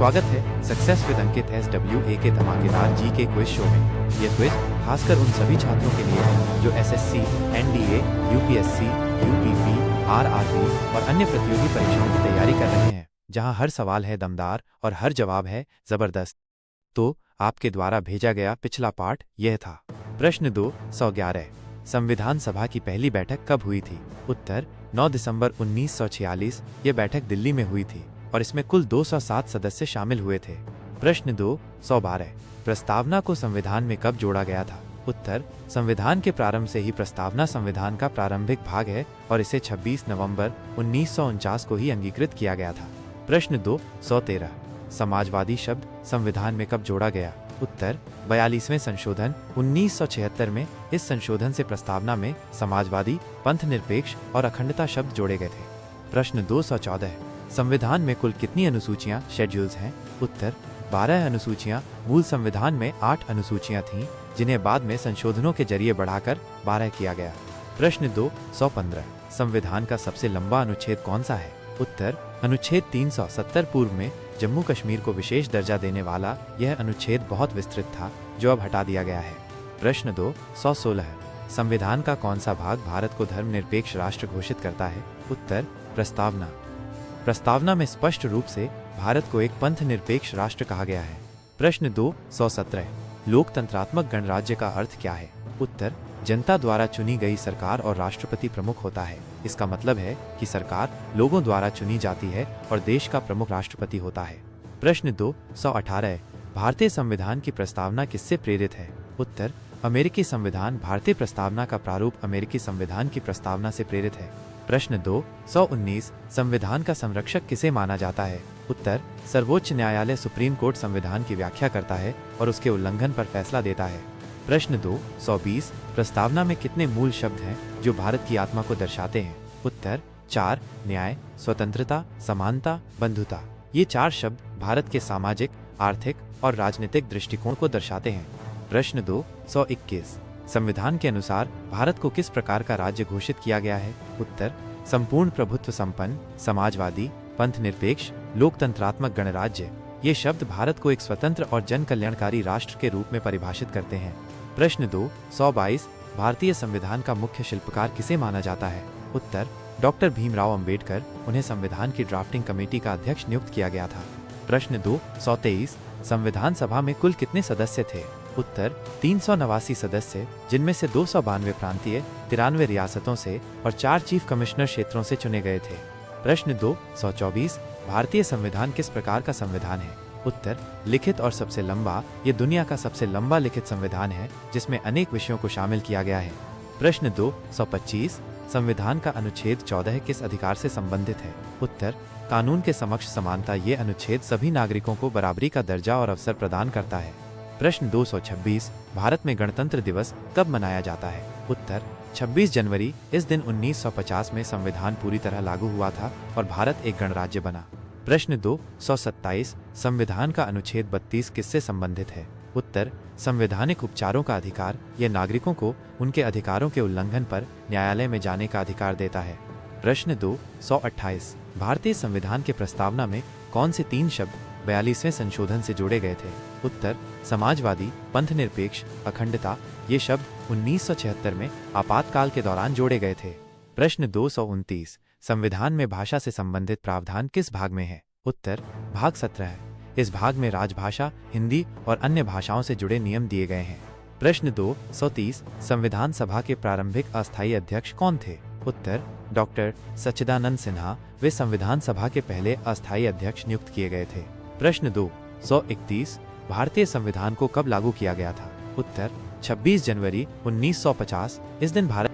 स्वागत है success with Ankit SWA के धमाकेदार जी के क्विज शो में। ये क्विज खासकर उन सभी छात्रों के लिए है जो SSC, NDA, UPSC, UPP, RRB और अन्य प्रतियोगी परीक्षाओं की तैयारी कर रहे हैं, जहां हर सवाल है दमदार और हर जवाब है जबरदस्त। तो आपके द्वारा भेजा गया पिछला पार्ट यह था। प्रश्न 2 111 संविधान सभा की पहली बैठक कब हुई थी? उत्तर 9 दिसंबर 1946। यह बैठक दिल्ली में हुई थी और इसमें कुल 207 सदस्य शामिल हुए थे। प्रश्न 2 112 प्रस्तावना को संविधान में कब जोड़ा गया था? उत्तर संविधान के प्रारंभ से ही प्रस्तावना संविधान का प्रारंभिक भाग है और इसे 26 नवंबर 1949 को ही अंगीकृत किया गया था। प्रश्न 2 113 समाजवादी शब्द संविधान में कब जोड़ा गया? उत्तर 42वें संशोधन 1976 में। इस संशोधन से प्रस्तावना में समाजवादी, पंथनिरपेक्ष और अखंडता शब्द जोड़े गए थे। प्रश्न 2 114 संविधान में कुल कितनी अनुसूचियां शेड्यूल्स हैं? उत्तर 12 अनुसूचियां। मूल संविधान में 8 अनुसूचियां थीं, जिन्हें बाद में संशोधनों के जरिए बढ़ाकर 12 किया गया। प्रश्न 2 115 संविधान का सबसे लंबा अनुच्छेद कौन सा है? उत्तर अनुच्छेद 370। पूर्व में जम्मू कश्मीर को विशेष दर्जा देने वाला यह अनुच्छेद बहुत विस्तृत था, जो अब हटा दिया गया है। प्रश्न 2 116 संविधान का कौन सा भाग भारत को धर्मनिरपेक्ष राष्ट्र घोषित करता है? उत्तर प्रस्तावना। प्रस्तावना में स्पष्ट रूप से भारत को एक पंथ निरपेक्ष राष्ट्र कहा गया है। प्रश्न 2 117 लोकतंत्रात्मक गणराज्य का अर्थ क्या है? उत्तर जनता द्वारा चुनी गई सरकार और राष्ट्रपति प्रमुख होता है। इसका मतलब है कि सरकार लोगों द्वारा चुनी जाती है और देश का प्रमुख राष्ट्रपति होता है। प्रश्न 2 118 भारतीय संविधान की प्रस्तावना किससे प्रेरित है? उत्तर अमेरिकी संविधान। भारतीय प्रस्तावना का प्रारूप अमेरिकी संविधान की प्रस्तावना से प्रेरित है। प्रश्न 2 119 संविधान का संरक्षक किसे माना जाता है? उत्तर सर्वोच्च न्यायालय। सुप्रीम कोर्ट संविधान की व्याख्या करता है और उसके उल्लंघन पर फैसला देता है। प्रश्न 2 120 प्रस्तावना में कितने मूल शब्द हैं जो भारत की आत्मा को दर्शाते हैं? उत्तर 4 न्याय, स्वतंत्रता, समानता, बंधुता। ये 4 शब्द भारत के सामाजिक, आर्थिक और राजनीतिक दृष्टिकोण को दर्शाते हैं। प्रश्न 2 121 संविधान के अनुसार भारत को किस प्रकार का राज्य घोषित किया गया है? उत्तर संपूर्ण प्रभुत्व संपन्न, समाजवादी, पंथनिरपेक्ष, लोकतंत्रात्मक गणराज्य। ये शब्द भारत को एक स्वतंत्र और जन कल्याणकारी राष्ट्र के रूप में परिभाषित करते हैं। प्रश्न 2 122 भारतीय संविधान का मुख्य शिल्पकार किसे माना जाता है? उत्तर डॉक्टर भीमराव अंबेडकर। उन्हें संविधान की ड्राफ्टिंग कमेटी का अध्यक्ष नियुक्त किया गया था। प्रश्न 2 123 संविधान सभा में कुल कितने सदस्य थे? उत्तर 389 सदस्य, जिनमें से 292 प्रांतीय, 93 रियासतों से और 4 चीफ कमिश्नर क्षेत्रों से चुने गए थे। प्रश्न 2 124 भारतीय संविधान किस प्रकार का संविधान है? उत्तर लिखित और सबसे लंबा। ये दुनिया का सबसे लंबा लिखित संविधान है, जिसमें अनेक विषयों को शामिल किया गया है। प्रश्न 2 125 संविधान का अनुच्छेद 14 किस अधिकार से संबंधित है? उत्तर कानून के समक्ष समानता। ये अनुच्छेद सभी नागरिकों को बराबरी का दर्जा और अवसर प्रदान करता है। प्रश्न 2 126 भारत में गणतंत्र दिवस कब मनाया जाता है? उत्तर 26 जनवरी। इस दिन 1950 में संविधान पूरी तरह लागू हुआ था और भारत एक गणराज्य बना। प्रश्न 2 127 संविधान का अनुच्छेद 32 किससे संबंधित है? उत्तर संवैधानिक उपचारों का अधिकार। यह नागरिकों को उनके अधिकारों के उल्लंघन पर न्यायालय में जाने का अधिकार देता है। प्रश्न 2 128 भारतीय संविधान के प्रस्तावना में कौन से 3 शब्द 42वें संशोधन से जोड़े गए थे? उत्तर समाजवादी, पंथनिरपेक्ष, अखंडता। ये शब्द 1976 में आपातकाल के दौरान जोड़े गए थे। प्रश्न 2 129 संविधान में भाषा से संबंधित प्रावधान किस भाग में है? उत्तर भाग 17। इस भाग में राजभाषा, हिंदी और अन्य भाषाओं से जुड़े नियम दिए गए हैं। प्रश्न 2 130 संविधान सभा के प्रारंभिक अस्थायी अध्यक्ष कौन थे? उत्तर डॉक्टर सच्चिदानंद सिन्हा। वे संविधान सभा के पहले अस्थायी अध्यक्ष नियुक्त किए गए थे। प्रश्न 2 131 भारतीय संविधान को कब लागू किया गया था? उत्तर 26 जनवरी 1950। इस दिन भारत